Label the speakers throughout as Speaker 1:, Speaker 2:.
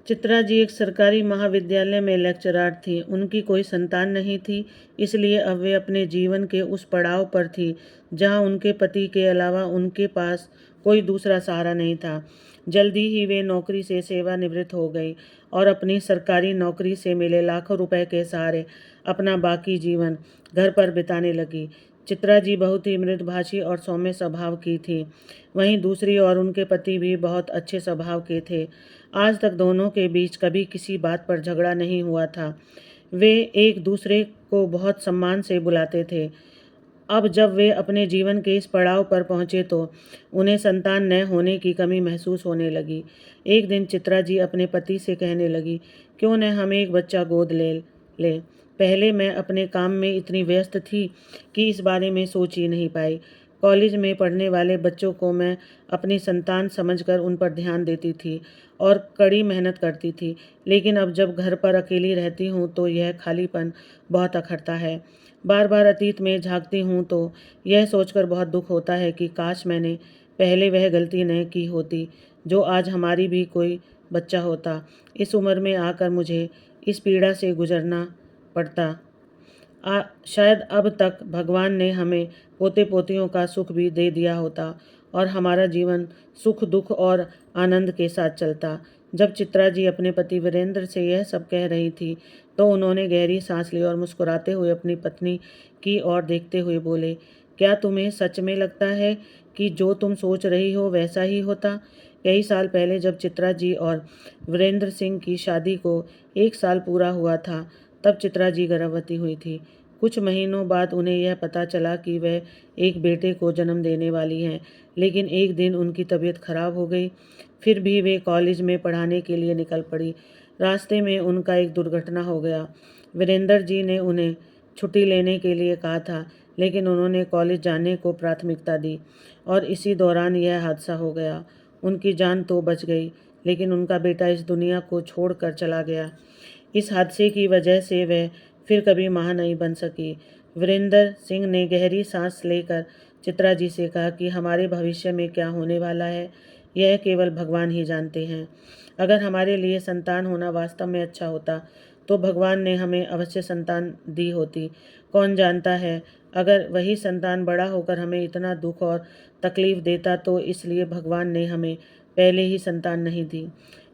Speaker 1: चित्रा जी एक सरकारी महाविद्यालय में लेक्चरार थी। उनकी कोई संतान नहीं थी, इसलिए अब वे अपने जीवन के उस पड़ाव पर थी जहां उनके पति के अलावा उनके पास कोई दूसरा सहारा नहीं था। जल्दी ही वे नौकरी से सेवानिवृत्त हो गई और अपनी सरकारी नौकरी से मिले लाखों रुपए के सहारे अपना बाकी जीवन घर पर बिताने लगी। चित्रा जी बहुत ही मृदुभाषी और सौम्य स्वभाव की थी। वहीं दूसरी ओर उनके पति भी बहुत अच्छे स्वभाव के थे। आज तक दोनों के बीच कभी किसी बात पर झगड़ा नहीं हुआ था। वे एक दूसरे को बहुत सम्मान से बुलाते थे। अब जब वे अपने जीवन के इस पड़ाव पर पहुंचे तो उन्हें संतान न होने की कमी महसूस होने लगी। एक दिन चित्रा जी अपने पति से कहने लगी, क्यों न हम एक बच्चा गोद ले लें। पहले मैं अपने काम में इतनी व्यस्त थी कि इस बारे में सोच ही नहीं पाई। कॉलेज में पढ़ने वाले बच्चों को मैं अपनी संतान समझकर उन पर ध्यान देती थी और कड़ी मेहनत करती थी, लेकिन अब जब घर पर अकेली रहती हूँ तो यह खालीपन बहुत अखरता है। बार बार अतीत में झांकती हूँ तो यह सोचकर बहुत दुख होता है कि काश मैंने पहले वह गलती न की होती, जो आज हमारी भी कोई बच्चा होता। इस उम्र में आकर मुझे इस पीड़ा से गुजरना पड़ता। शायद अब तक भगवान ने हमें पोते पोतियों का सुख भी दे दिया होता और हमारा जीवन सुख दुख और आनंद के साथ चलता। जब चित्रा जी अपने पति वीरेंद्र से यह सब कह रही थी तो उन्होंने गहरी सांस ली और मुस्कुराते हुए अपनी पत्नी की ओर देखते हुए बोले, क्या तुम्हें सच में लगता है कि जो तुम सोच रही हो वैसा ही होता? कई साल पहले जब चित्रा जी और वीरेंद्र सिंह की शादी को 1 साल पूरा हुआ था, तब चित्रा जी गर्भवती हुई थी। कुछ महीनों बाद उन्हें यह पता चला कि वह एक बेटे को जन्म देने वाली हैं, लेकिन एक दिन उनकी तबीयत खराब हो गई। फिर भी वे कॉलेज में पढ़ाने के लिए निकल पड़ी। रास्ते में उनका एक दुर्घटना हो गया। वीरेंद्र जी ने उन्हें छुट्टी लेने के लिए कहा था, लेकिन उन्होंने कॉलेज जाने को प्राथमिकता दी और इसी दौरान यह हादसा हो गया। उनकी जान तो बच गई, लेकिन उनका बेटा इस दुनिया को छोड़कर चला गया। इस हादसे की वजह से वह फिर कभी मां नहीं बन सकी। वीरेंद्र सिंह ने गहरी सांस लेकर चित्रा जी से कहा कि हमारे भविष्य में क्या होने वाला है, यह केवल भगवान ही जानते हैं। अगर हमारे लिए संतान होना वास्तव में अच्छा होता तो भगवान ने हमें अवश्य संतान दी होती। कौन जानता है, अगर वही संतान बड़ा होकर हमें इतना दुख और तकलीफ देता तो इसलिए भगवान ने हमें पहले ही संतान नहीं दी।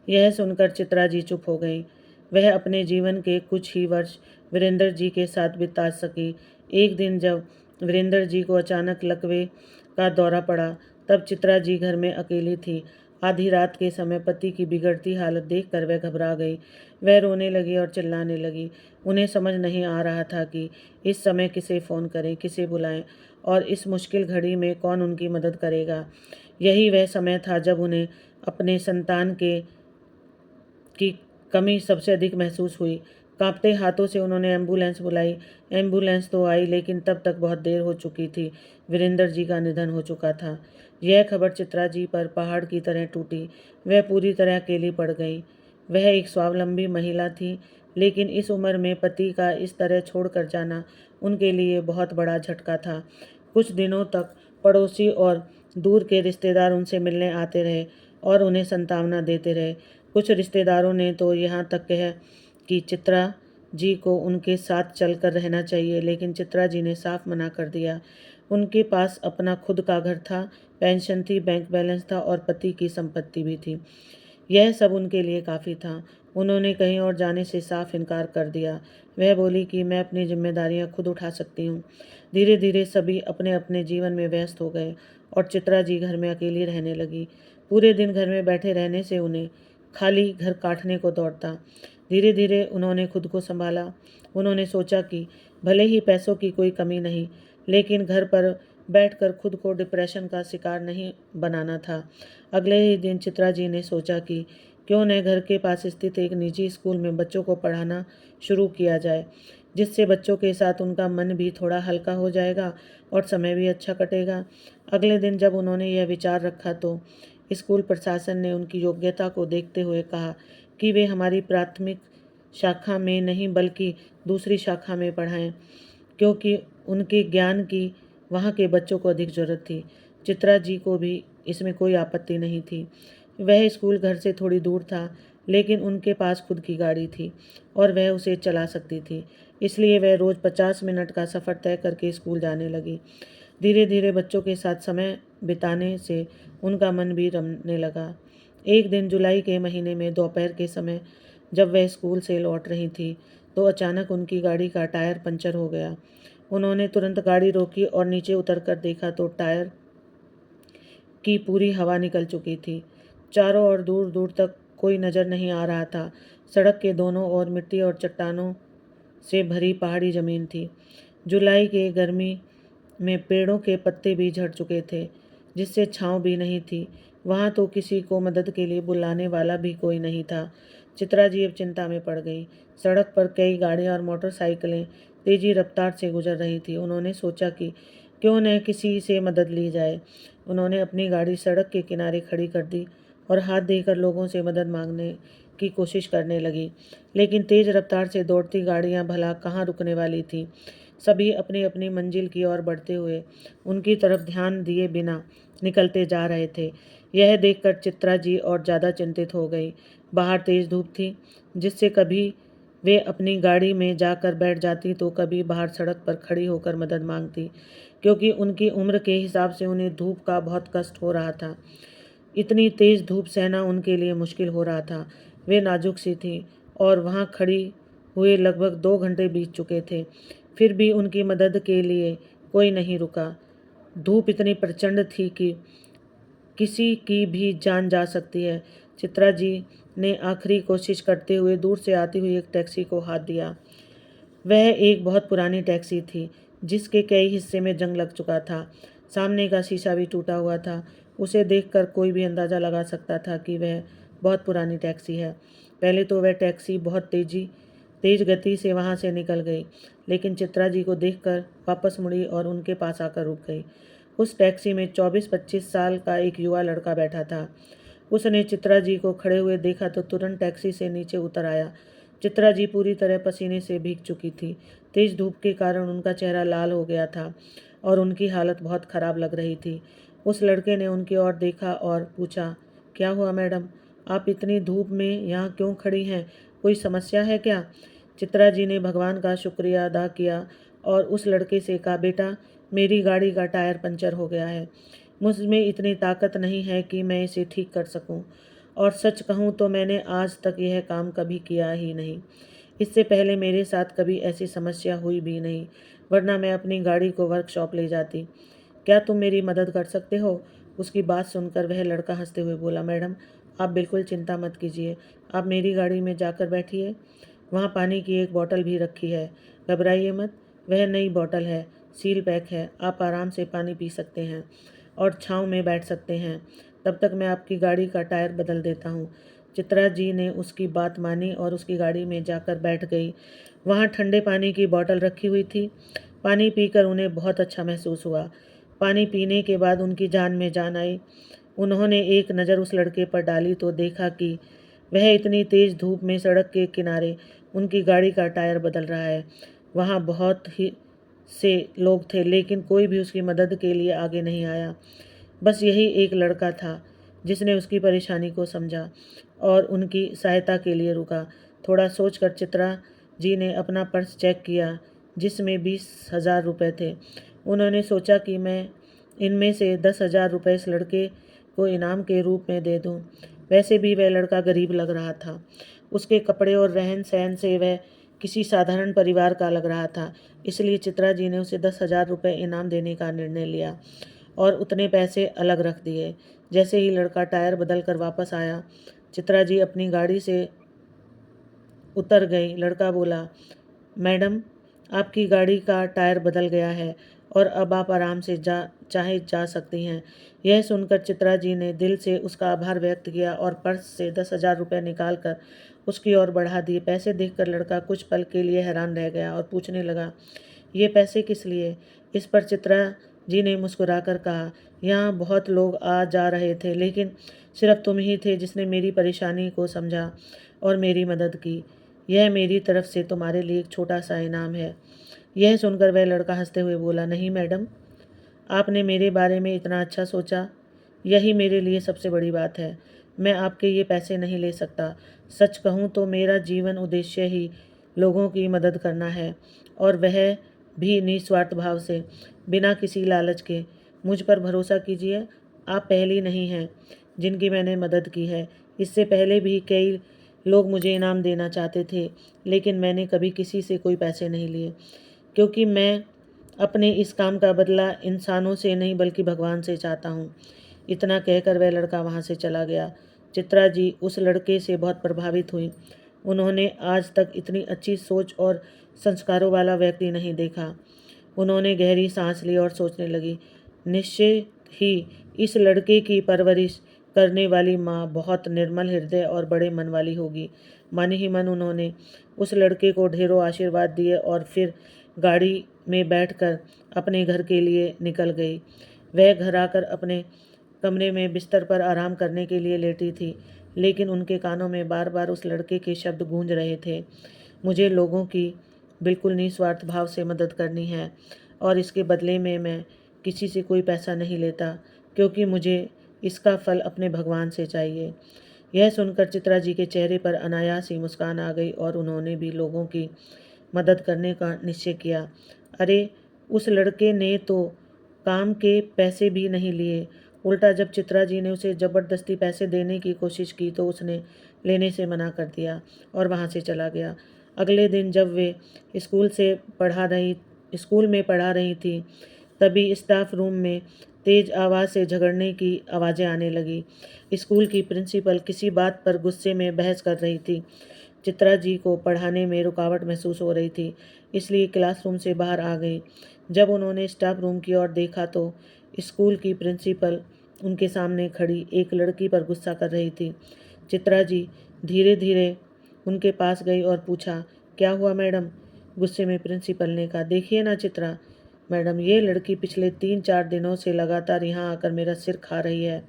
Speaker 1: यह सुनकर चित्रा जी चुप हो गई। वह अपने जीवन के कुछ ही वर्ष वीरेंद्र जी के साथ बिता सकी। एक दिन जब वीरेंद्र जी को अचानक लकवे का दौरा पड़ा, तब चित्रा जी घर में अकेली थी। आधी रात के समय पति की बिगड़ती हालत देखकर वह घबरा गई। वह रोने लगी और चिल्लाने लगी। उन्हें समझ नहीं आ रहा था कि इस समय किसे फ़ोन करें, किसे बुलाएं और इस मुश्किल घड़ी में कौन उनकी मदद करेगा। यही वह समय था जब उन्हें अपने संतान के की कमी सबसे अधिक महसूस हुई। कांपते हाथों से उन्होंने एम्बुलेंस बुलाई। एम्बुलेंस तो आई, लेकिन तब तक बहुत देर हो चुकी थी। वीरेंद्र जी का निधन हो चुका था। यह खबर चित्रा जी पर पहाड़ की तरह टूटी। वह पूरी तरह अकेली पड़ गई। वह एक स्वावलंबी महिला थी, लेकिन इस उम्र में पति का इस तरह छोड़कर जाना उनके लिए बहुत बड़ा झटका था। कुछ दिनों तक पड़ोसी और दूर के रिश्तेदार उनसे मिलने आते रहे और उन्हें सांत्वना देते रहे। कुछ रिश्तेदारों ने तो यहाँ तक कहा कि चित्रा जी को उनके साथ चलकर रहना चाहिए, लेकिन चित्रा जी ने साफ मना कर दिया। उनके पास अपना खुद का घर था, पेंशन थी, बैंक बैलेंस था और पति की संपत्ति भी थी। यह सब उनके लिए काफ़ी था। उन्होंने कहीं और जाने से साफ इनकार कर दिया। वह बोली कि मैं अपनी जिम्मेदारियां खुद उठा सकती हूँ। धीरे धीरे सभी अपने अपने जीवन में व्यस्त हो गए और चित्रा जी घर में अकेली रहने लगी। पूरे दिन घर में बैठे रहने से उन्हें खाली घर काटने को दौड़ता। धीरे धीरे उन्होंने खुद को संभाला। उन्होंने सोचा कि भले ही पैसों की कोई कमी नहीं, लेकिन घर पर बैठकर खुद को डिप्रेशन का शिकार नहीं बनाना था। अगले ही दिन चित्रा जी ने सोचा कि क्यों न घर के पास स्थित एक निजी स्कूल में बच्चों को पढ़ाना शुरू किया जाए, जिससे बच्चों के साथ उनका मन भी थोड़ा हल्का हो जाएगा और समय भी अच्छा कटेगा। अगले दिन जब उन्होंने यह विचार रखा तो स्कूल प्रशासन ने उनकी योग्यता को देखते हुए कहा कि वे हमारी प्राथमिक शाखा में नहीं बल्कि दूसरी शाखा में पढ़ाएं, क्योंकि उनके ज्ञान की वहाँ के बच्चों को अधिक ज़रूरत थी। चित्रा जी को भी इसमें कोई आपत्ति नहीं थी। वह स्कूल घर से थोड़ी दूर था, लेकिन उनके पास खुद की गाड़ी थी और वह उसे चला सकती थी। इसलिए वह रोज़ 50 मिनट का सफ़र तय करके स्कूल जाने लगी। धीरे धीरे बच्चों के साथ समय बिताने से उनका मन भी रमने लगा। एक दिन जुलाई के महीने में दोपहर के समय जब वह स्कूल से लौट रही थी, तो अचानक उनकी गाड़ी का टायर पंचर हो गया। उन्होंने तुरंत गाड़ी रोकी और नीचे उतरकर देखा तो टायर की पूरी हवा निकल चुकी थी। चारों ओर दूर दूर तक कोई नज़र नहीं आ रहा था। सड़क के दोनों ओर मिट्टी और चट्टानों से भरी पहाड़ी ज़मीन थी। जुलाई के गर्मी में पेड़ों के पत्ते भी झड़ चुके थे, जिससे छाँव भी नहीं थी। वहाँ तो किसी को मदद के लिए बुलाने वाला भी कोई नहीं था। चित्रा जी अब चिंता में पड़ गई। सड़क पर कई गाड़ियाँ और मोटरसाइकिलें तेजी रफ्तार से गुजर रही थी। उन्होंने सोचा कि क्यों न किसी से मदद ली जाए। उन्होंने अपनी गाड़ी सड़क के किनारे खड़ी कर दी और हाथ देकर लोगों से मदद मांगने की कोशिश करने लगी। लेकिन तेज़ रफ्तार से दौड़ती गाड़ियाँ भला कहाँ रुकने वाली थी। सभी अपनी अपनी मंजिल की ओर बढ़ते हुए उनकी तरफ ध्यान दिए बिना निकलते जा रहे थे। यह देखकर चित्रा जी और ज़्यादा चिंतित हो गई। बाहर तेज़ धूप थी, जिससे कभी वे अपनी गाड़ी में जाकर बैठ जाती तो कभी बाहर सड़क पर खड़ी होकर मदद मांगती, क्योंकि उनकी उम्र के हिसाब से उन्हें धूप का बहुत कष्ट हो रहा था। इतनी तेज़ धूप सहना उनके लिए मुश्किल हो रहा था। वे नाजुक सी थीं और वहाँ खड़ी हुए लगभग 2 घंटे बीत चुके थे। फिर भी उनकी मदद के लिए कोई नहीं रुका। धूप इतनी प्रचंड थी कि किसी की भी जान जा सकती है। चित्रा जी ने आखिरी कोशिश करते हुए दूर से आती हुई एक टैक्सी को हाथ दिया। वह एक बहुत पुरानी टैक्सी थी, जिसके कई हिस्से में जंग लग चुका था। सामने का शीशा भी टूटा हुआ था। उसे देखकर कोई भी अंदाज़ा लगा सकता था कि वह बहुत पुरानी टैक्सी है। पहले तो वह टैक्सी बहुत तेज गति से वहाँ से निकल गई, लेकिन चित्रा जी को देखकर वापस मुड़ी और उनके पास आकर रुक गई। उस टैक्सी में 24-25 साल का एक युवा लड़का बैठा था। उसने चित्रा जी को खड़े हुए देखा तो तुरंत टैक्सी से नीचे उतर आया। चित्रा जी पूरी तरह पसीने से भीग चुकी थी। तेज धूप के कारण उनका चेहरा लाल हो गया था और उनकी हालत बहुत खराब लग रही थी। उस लड़के ने उनकी ओर देखा और पूछा, क्या हुआ मैडम? आप इतनी धूप में यहाँ क्यों खड़ी हैं? कोई समस्या है क्या? चित्रा जी ने भगवान का शुक्रिया अदा किया और उस लड़के से कहा, बेटा, मेरी गाड़ी का टायर पंचर हो गया है। मुझ में इतनी ताकत नहीं है कि मैं इसे ठीक कर सकूं, और सच कहूं तो मैंने आज तक यह काम कभी किया ही नहीं। इससे पहले मेरे साथ कभी ऐसी समस्या हुई भी नहीं, वरना मैं अपनी गाड़ी को वर्कशॉप ले जाती। क्या तुम मेरी मदद कर सकते हो? उसकी बात सुनकर वह लड़का हंसते हुए बोला, मैडम, आप बिल्कुल चिंता मत कीजिए। आप मेरी गाड़ी में जाकर बैठिए। वहाँ पानी की एक बोतल भी रखी है। घबराइए मत, वह नई बोतल है, सील पैक है। आप आराम से पानी पी सकते हैं और छाँव में बैठ सकते हैं। तब तक मैं आपकी गाड़ी का टायर बदल देता हूँ। चित्रा जी ने उसकी बात मानी और उसकी गाड़ी में जाकर बैठ गई। वहाँ ठंडे पानी की बोतल रखी हुई थी। पानी पीकर उन्हें बहुत अच्छा महसूस हुआ। पानी पीने के बाद उनकी जान में जान आई। उन्होंने एक नज़र उस लड़के पर डाली तो देखा कि वह इतनी तेज़ धूप में सड़क के किनारे उनकी गाड़ी का टायर बदल रहा है। वहाँ बहुत ही से लोग थे, लेकिन कोई भी उसकी मदद के लिए आगे नहीं आया। बस यही एक लड़का था जिसने उसकी परेशानी को समझा और उनकी सहायता के लिए रुका। थोड़ा सोचकर चित्रा जी ने अपना पर्स चेक किया, जिसमें 20,000 रुपये थे। उन्होंने सोचा कि मैं इनमें से 10,000 रुपये इस लड़के को इनाम के रूप में दे दूं। वैसे भी वह लड़का गरीब लग रहा था। उसके कपड़े और रहन सहन से वह किसी साधारण परिवार का लग रहा था। इसलिए चित्रा जी ने उसे 10,000 रुपये इनाम देने का निर्णय लिया और उतने पैसे अलग रख दिए। जैसे ही लड़का टायर बदल कर वापस आया, चित्रा जी अपनी गाड़ी से उतर गई। लड़का बोला, मैडम, आपकी गाड़ी का टायर बदल गया है और अब आप आराम से चाहे जा सकती हैं। यह सुनकर चित्रा जी ने दिल से उसका आभार व्यक्त किया और पर्स से 10,000 रुपये निकाल कर उसकी ओर बढ़ा दिए। पैसे देखकर लड़का कुछ पल के लिए हैरान रह गया और पूछने लगा, ये पैसे किस लिए? इस पर चित्रा जी ने मुस्कुराकर कहा, यहाँ बहुत लोग आ जा रहे थे, लेकिन सिर्फ तुम ही थे जिसने मेरी परेशानी को समझा और मेरी मदद की। यह मेरी तरफ से तुम्हारे लिए एक छोटा सा इनाम है। यह सुनकर वह लड़का हंसते हुए बोला, नहीं मैडम, आपने मेरे बारे में इतना अच्छा सोचा, यही मेरे लिए सबसे बड़ी बात है। मैं आपके ये पैसे नहीं ले सकता। सच कहूँ तो मेरा जीवन उद्देश्य ही लोगों की मदद करना है, और वह भी निस्वार्थ भाव से, बिना किसी लालच के। मुझ पर भरोसा कीजिए, आप पहली नहीं हैं जिनकी मैंने मदद की है। इससे पहले भी कई लोग मुझे इनाम देना चाहते थे, लेकिन मैंने कभी किसी से कोई पैसे नहीं लिए, क्योंकि मैं अपने इस काम का बदला इंसानों से नहीं बल्कि भगवान से चाहता हूँ। इतना कहकर वह लड़का वहाँ से चला गया। चित्रा जी उस लड़के से बहुत प्रभावित हुई। उन्होंने आज तक इतनी अच्छी सोच और संस्कारों वाला व्यक्ति नहीं देखा। उन्होंने गहरी सांस ली और सोचने लगी, निश्चय ही इस लड़के की परवरिश करने वाली माँ बहुत निर्मल हृदय और बड़े मन वाली होगी। मन ही मन उन्होंने उस लड़के को ढेरों आशीर्वाद दिए और फिर गाड़ी में बैठकर अपने घर के लिए निकल गई। वह घर आकर अपने कमरे में बिस्तर पर आराम करने के लिए लेटी थी, लेकिन उनके कानों में बार बार उस लड़के के शब्द गूंज रहे थे, मुझे लोगों की बिल्कुल निस्वार्थ भाव से मदद करनी है, और इसके बदले में मैं किसी से कोई पैसा नहीं लेता, क्योंकि मुझे इसका फल अपने भगवान से चाहिए। यह सुनकर चित्रा जी के चेहरे पर अनायास ही मुस्कान आ गई और उन्होंने भी लोगों की मदद करने का निश्चय किया। अरे, उस लड़के ने तो काम के पैसे भी नहीं लिए, उल्टा जब चित्रा जी ने उसे ज़बरदस्ती पैसे देने की कोशिश की तो उसने लेने से मना कर दिया और वहाँ से चला गया। अगले दिन जब वे स्कूल में पढ़ा रही थी, तभी स्टाफ रूम में तेज आवाज़ से झगड़ने की आवाज़ें आने लगी। स्कूल की प्रिंसिपल किसी बात पर गुस्से में बहस कर रही थी। चित्रा जी को पढ़ाने में रुकावट महसूस हो रही थी, इसलिए क्लासरूम से बाहर आ गई। जब उन्होंने स्टाफ रूम की ओर देखा तो स्कूल की प्रिंसिपल उनके सामने खड़ी एक लड़की पर गुस्सा कर रही थी। चित्रा जी धीरे धीरे उनके पास गई और पूछा, क्या हुआ मैडम? गुस्से में प्रिंसिपल ने कहा, देखिए ना चित्रा मैडम, ये लड़की पिछले 3-4 दिनों से लगातार यहाँ आकर मेरा सिर खा रही है।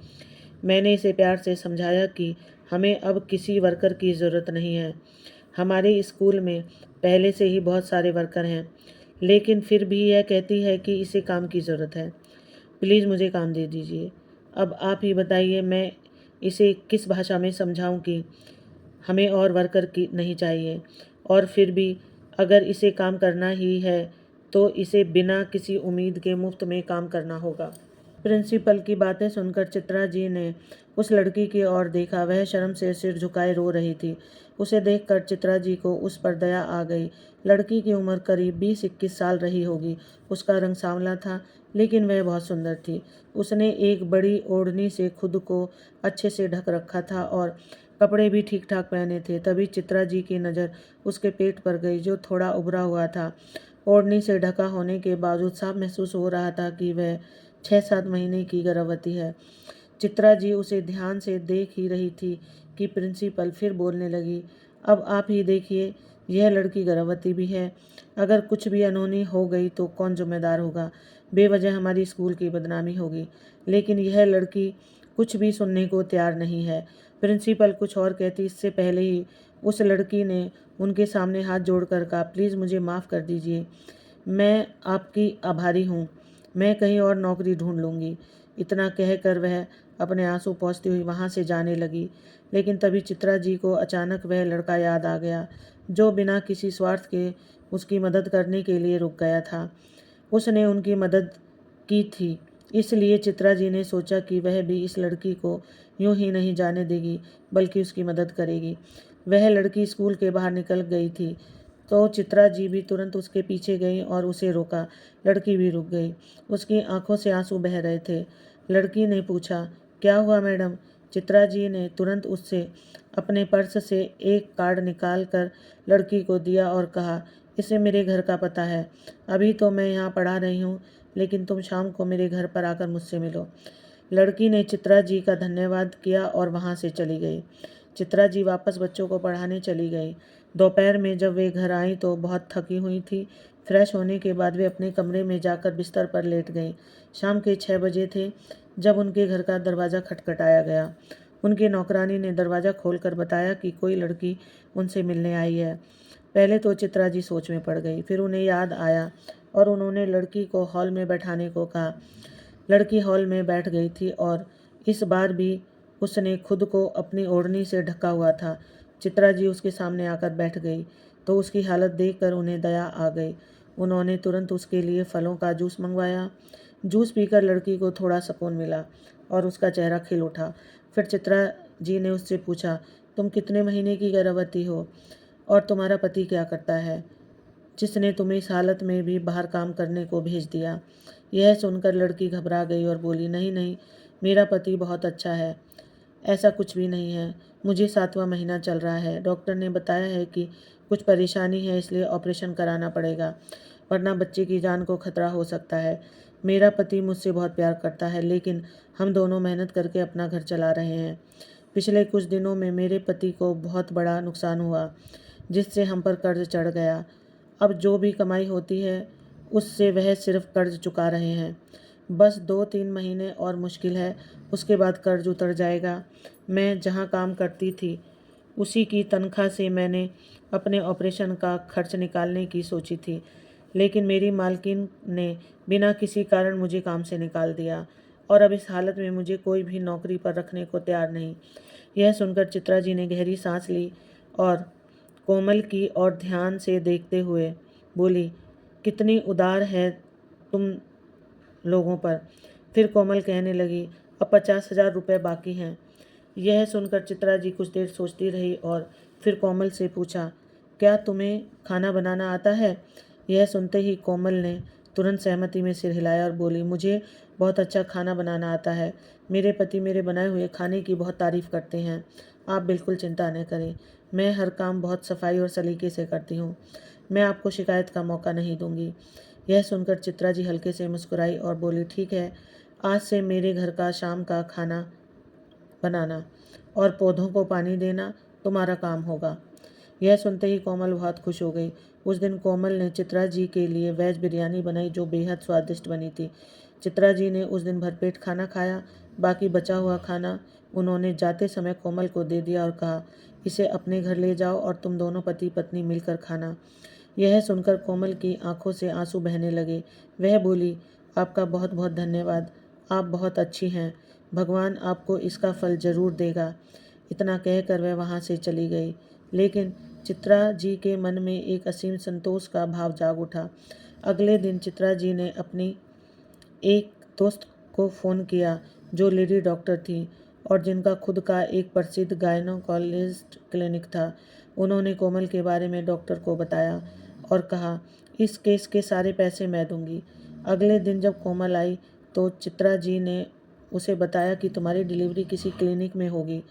Speaker 1: मैंने इसे प्यार से समझाया कि हमें अब किसी वर्कर की ज़रूरत नहीं है। हमारे स्कूल में पहले से ही बहुत सारे वर्कर हैं, लेकिन फिर भी यह कहती है कि इसे काम की ज़रूरत है। प्लीज़ मुझे काम दे दीजिए। अब आप ही बताइए, मैं इसे किस भाषा में समझाऊं कि हमें और वर्कर की नहीं चाहिए, और फिर भी अगर इसे काम करना ही है तो इसे बिना किसी उम्मीद के मुफ्त में काम करना होगा। प्रिंसिपल की बातें सुनकर चित्रा जी ने उस लड़की की ओर देखा। वह शर्म से सिर झुकाए रो रही थी। उसे देखकर चित्रा जी को उस पर दया आ गई। लड़की की उम्र करीब 20-21 साल रही होगी। उसका रंग सांवला था, लेकिन वह बहुत सुंदर थी। उसने एक बड़ी ओढ़नी से खुद को अच्छे से ढक रखा था और कपड़े भी ठीक ठाक पहने थे। तभी चित्रा जी की नज़र उसके पेट पर गई, जो थोड़ा उभरा हुआ था। ओढ़नी से ढका होने के बावजूद साफ महसूस हो रहा था कि वह 6-7 महीने की गर्भवती है। चित्रा जी उसे ध्यान से देख ही रही थी कि प्रिंसिपल फिर बोलने लगी, अब आप ही देखिए, यह लड़की गर्भवती भी है। अगर कुछ भी अनहोनी हो गई तो कौन जिम्मेदार होगा? बेवजह हमारी स्कूल की बदनामी होगी। लेकिन यह लड़की कुछ भी सुनने को तैयार नहीं है। प्रिंसिपल कुछ और कहती इससे पहले ही उस लड़की ने उनके सामने हाथ जोड़कर कहा, प्लीज़ मुझे माफ़ कर दीजिए, मैं आपकी आभारी हूँ। मैं कहीं और नौकरी ढूंढ लूँगी। इतना कहकर वह अपने आंसू पोंछती हुई वहाँ से जाने लगी। लेकिन तभी चित्रा जी को अचानक वह लड़का याद आ गया, जो बिना किसी स्वार्थ के उसकी मदद करने के लिए रुक गया था। उसने उनकी मदद की थी, इसलिए चित्रा जी ने सोचा कि वह भी इस लड़की को यूं ही नहीं जाने देगी, बल्कि उसकी मदद करेगी। वह लड़की स्कूल के बाहर निकल गई थी तो चित्रा जी भी तुरंत उसके पीछे गई और उसे रोका। लड़की भी रुक गई। उसकी आंखों से आंसू बह रहे थे। लड़की ने पूछा, क्या हुआ मैडम? चित्रा जी ने तुरंत उससे अपने पर्स से एक कार्ड निकाल कर लड़की को दिया और कहा, इसे मेरे घर का पता है। अभी तो मैं यहाँ पढ़ा रही हूँ, लेकिन तुम शाम को मेरे घर पर आकर मुझसे मिलो। लड़की ने चित्रा जी का धन्यवाद किया और वहाँ से चली गई। चित्रा जी वापस बच्चों को पढ़ाने चली गई। दोपहर में जब वे घर आईं तो बहुत थकी हुई थी। फ्रेश होने के बाद वे अपने कमरे में जाकर बिस्तर पर लेट गईं। शाम के 6 बजे थे जब उनके घर का दरवाज़ा खटखटाया गया। उनकी नौकरानी ने दरवाज़ा खोलकर बताया कि कोई लड़की उनसे मिलने आई है। पहले तो चित्रा जी सोच में पड़ गई, फिर उन्हें याद आया और उन्होंने लड़की को हॉल में बैठाने को कहा। लड़की हॉल में बैठ गई थी और इस बार भी उसने खुद को अपनी ओढ़नी से ढका हुआ था। चित्रा जी उसके सामने आकर बैठ गई तो उसकी हालत देखकर उन्हें दया आ गई। उन्होंने तुरंत उसके लिए फलों का जूस मंगवाया। जूस पीकर लड़की को थोड़ा सुकून मिला और उसका चेहरा खिल उठा। फिर चित्रा जी ने उससे पूछा, तुम कितने महीने की गर्भवती हो और तुम्हारा पति क्या करता है, जिसने तुम्हें इस हालत में भी बाहर काम करने को भेज दिया? यह सुनकर लड़की घबरा गई और बोली, नहीं नहीं, मेरा पति बहुत अच्छा है, ऐसा कुछ भी नहीं है। मुझे 7वां महीना चल रहा है। डॉक्टर ने बताया है कि कुछ परेशानी है, इसलिए ऑपरेशन कराना पड़ेगा, वरना बच्चे की जान को खतरा हो सकता है। मेरा पति मुझसे बहुत प्यार करता है, लेकिन हम दोनों मेहनत करके अपना घर चला रहे हैं। पिछले कुछ दिनों में मेरे पति को बहुत बड़ा नुकसान हुआ, जिससे हम पर कर्ज चढ़ गया। अब जो भी कमाई होती है उससे वह सिर्फ कर्ज चुका रहे हैं। बस 2-3 महीने और मुश्किल है, उसके बाद कर्ज उतर जाएगा। मैं जहाँ काम करती थी उसी की तनख्वाह से मैंने अपने ऑपरेशन का खर्च निकालने की सोची थी, लेकिन मेरी मालकिन ने बिना किसी कारण मुझे काम से निकाल दिया और अब इस हालत में मुझे कोई भी नौकरी पर रखने को तैयार नहीं। यह सुनकर चित्रा जी ने गहरी सांस ली और कोमल की ओर ध्यान से देखते हुए बोली, कितनी उदार है तुम लोगों पर। फिर कोमल कहने लगी, अब 50,000 रुपये बाकी हैं। यह सुनकर चित्रा जी कुछ देर सोचती रही और फिर कोमल से पूछा, क्या तुम्हें खाना बनाना आता है? यह सुनते ही कोमल ने तुरंत सहमति में सिर हिलाया और बोली, मुझे बहुत अच्छा खाना बनाना आता है। मेरे पति मेरे बनाए हुए खाने की बहुत तारीफ करते हैं। आप बिल्कुल चिंता न करें, मैं हर काम बहुत सफाई और सलीके से करती हूँ। मैं आपको शिकायत का मौका नहीं दूंगी। यह सुनकर चित्रा जी हल्के से मुस्कुराई और बोली, ठीक है, आज से मेरे घर का शाम का खाना बनाना और पौधों को पानी देना तुम्हारा काम होगा। यह सुनते ही कोमल बहुत खुश हो गई। उस दिन कोमल ने चित्रा जी के लिए वेज बिरयानी बनाई जो बेहद स्वादिष्ट बनी थी। चित्रा जी ने उस दिन भरपेट खाना खाया। बाकी बचा हुआ खाना उन्होंने जाते समय कोमल को दे दिया और कहा, इसे अपने घर ले जाओ और तुम दोनों पति पत्नी मिलकर खाना। यह सुनकर कोमल की आंखों से आंसू बहने लगे। वह बोली, आपका बहुत बहुत धन्यवाद, आप बहुत अच्छी हैं, भगवान आपको इसका फल जरूर देगा। इतना कहकर वह वहाँ से चली गई। लेकिन चित्रा जी के मन में एक असीम संतोष का भाव जाग उठा। अगले दिन चित्रा जी ने अपनी एक दोस्त को फ़ोन किया जो लेडी डॉक्टर थी और जिनका खुद का एक प्रसिद्ध गायनोकोलॉजिस्ट क्लिनिक था। उन्होंने कोमल के बारे में डॉक्टर को बताया और कहा, इस केस के सारे पैसे मैं दूंगी। अगले दिन जब कोमल आई तो चित्रा जी ने उसे बताया कि तुम्हारी डिलीवरी किसी क्लिनिक में होगी।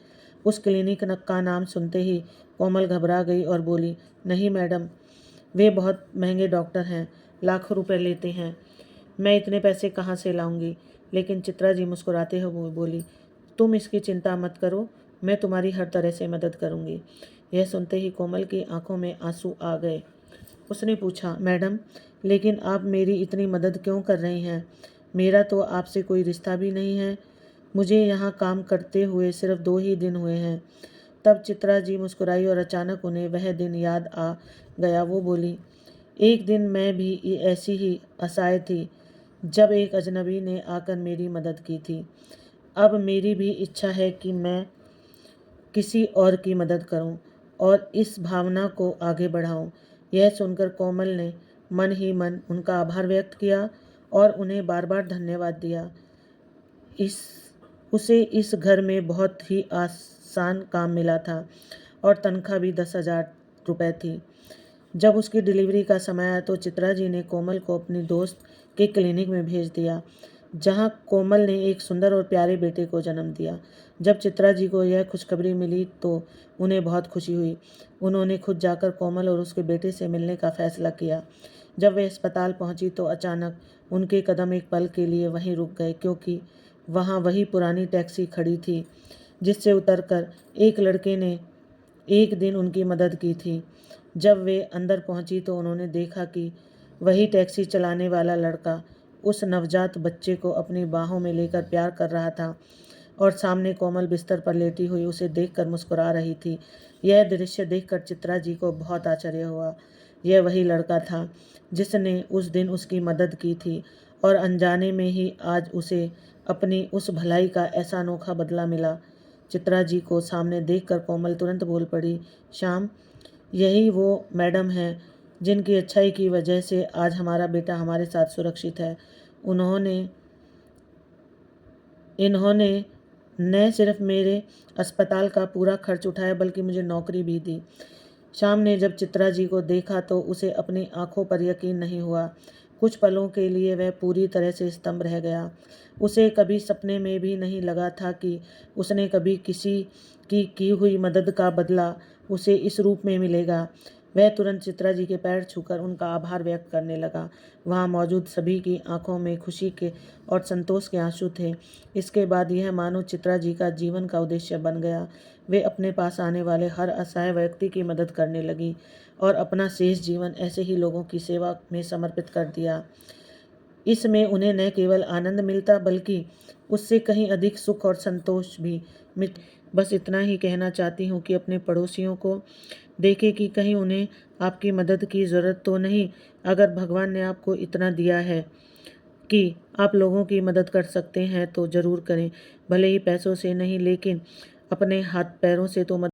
Speaker 1: उस क्लिनिक का नाम सुनते ही कोमल घबरा गई और बोली, नहीं मैडम, वे बहुत महंगे डॉक्टर हैं, लाखों रुपए लेते हैं, मैं इतने पैसे कहाँ से लाऊंगी। लेकिन चित्रा जी मुस्कुराते हुए बोली, तुम इसकी चिंता मत करो, मैं तुम्हारी हर तरह से मदद करूंगी। यह सुनते ही कोमल की आंखों में आंसू आ गए। उसने पूछा, मैडम, लेकिन आप मेरी इतनी मदद क्यों कर रही हैं? मेरा तो आपसे कोई रिश्ता भी नहीं है। मुझे यहाँ काम करते हुए सिर्फ 2 ही दिन हुए हैं। तब चित्रा जी मुस्कुराई और अचानक उन्हें वह दिन याद आ गया। वो बोली, एक दिन मैं भी ऐसी ही असहाय थी जब एक अजनबी ने आकर मेरी मदद की थी। अब मेरी भी इच्छा है कि मैं किसी और की मदद करूं और इस भावना को आगे बढ़ाऊं। यह सुनकर कोमल ने मन ही मन उनका आभार व्यक्त किया और उन्हें बार बार धन्यवाद दिया। इस उसे इस घर में बहुत ही आसान काम मिला था और तनख्वाह भी 10,000 रुपये थी। जब उसकी डिलीवरी का समय आया तो चित्रा जी ने कोमल को अपनी दोस्त के क्लिनिक में भेज दिया, जहां कोमल ने एक सुंदर और प्यारे बेटे को जन्म दिया। जब चित्रा जी को यह खुशखबरी मिली तो उन्हें बहुत खुशी हुई। उन्होंने खुद जाकर कोमल और उसके बेटे से मिलने का फैसला किया। जब वे अस्पताल पहुंची तो अचानक उनके कदम एक पल के लिए वहीं रुक गए, क्योंकि वहां वही पुरानी टैक्सी खड़ी थी जिससे उतरकर एक लड़के ने एक दिन उनकी मदद की थी। जब वे अंदर पहुंची तो उन्होंने देखा कि वही टैक्सी चलाने वाला लड़का उस नवजात बच्चे को अपनी बाहों में लेकर प्यार कर रहा था और सामने कोमल बिस्तर पर लेटी हुई उसे देखकर मुस्कुरा रही थी। यह दृश्य देखकर चित्रा जी को बहुत आश्चर्य हुआ। यह वही लड़का था जिसने उस दिन उसकी मदद की थी और अनजाने में ही आज उसे अपनी उस भलाई का ऐसा अनोखा बदला मिला। चित्रा जी को सामने देखकर कोमल तुरंत बोल पड़ी, श्याम, यही वो मैडम है जिनकी अच्छाई की वजह से आज हमारा बेटा हमारे साथ सुरक्षित है। इन्होंने न सिर्फ मेरे अस्पताल का पूरा खर्च उठाया बल्कि मुझे नौकरी भी दी। श्याम ने जब चित्रा जी को देखा तो उसे अपनी आंखों पर यकीन नहीं हुआ। कुछ पलों के लिए वह पूरी तरह से स्तंभ रह गया। उसे कभी सपने में भी नहीं लगा था कि उसने कभी किसी की हुई मदद का बदला उसे इस रूप में मिलेगा। वह तुरंत चित्रा जी के पैर छूकर उनका आभार व्यक्त करने लगा। वहाँ मौजूद सभी की आंखों में खुशी के और संतोष के आंसू थे। इसके बाद यह मानो चित्रा जी का जीवन का उद्देश्य बन गया। वे अपने पास आने वाले हर असहाय व्यक्ति की मदद करने लगी और अपना शेष जीवन ऐसे ही लोगों की सेवा में समर्पित कर दिया। इसमें उन्हें न केवल आनंद मिलता बल्कि उससे कहीं अधिक सुख और संतोष भी मिलता। बस इतना ही कहना चाहती हूँ कि अपने पड़ोसियों को देखें कि कहीं उन्हें आपकी मदद की ज़रूरत तो नहीं। अगर भगवान ने आपको इतना दिया है कि आप लोगों की मदद कर सकते हैं तो ज़रूर करें, भले ही पैसों से नहीं लेकिन अपने हाथ पैरों से तो मदद